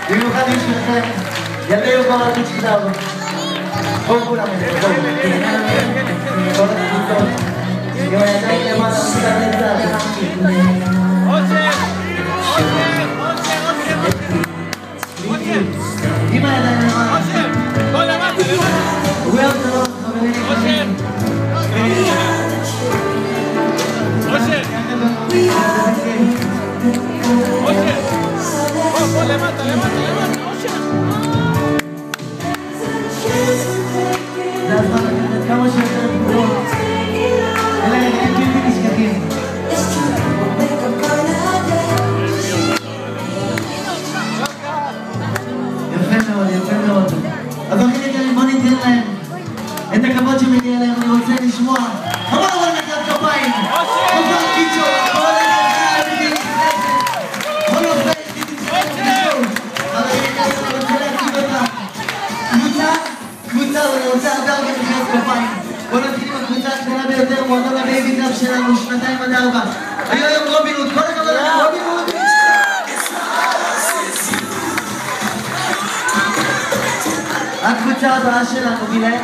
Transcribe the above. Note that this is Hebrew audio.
במיוחד בשבילכם, ילדי יובל הרביץ כתב. בואו כולם את זה, בואו. כל הקבוצות. עם הידיים למעלה, מסתכל לצד. עם הידיים למעלה. בוא למטה, למטה. הוא יאוזר, חברים. בוא למטה, למטה, אושר. זה הזמן לתת כמה שיותר תגובות. אלה ילדים בלתי נשכחים. יפה מאוד, יפה מאוד. אז אחי יקרים, בוא ניתן להם את הכבוד שמגיע להם. אני רוצה לשמוע המון המון מחיאות כפיים. עופר קיצ'ו, כל הילדים בכנסת. כל עופר קיצ'ו. חברים יקרים, אני רוצה להציג אותם. קבוצה, ואני רוצה הרבה הרבה מחיאות כפיים. בוא נתחיל עם הקבוצה הקטנה ביותר, מועדון הבייבי קלאב שלנו, 2-4. היו היום רובין הוד, כל הכבוד לכם, רובין הוד. הקבוצה הבאה שלנו, גילאי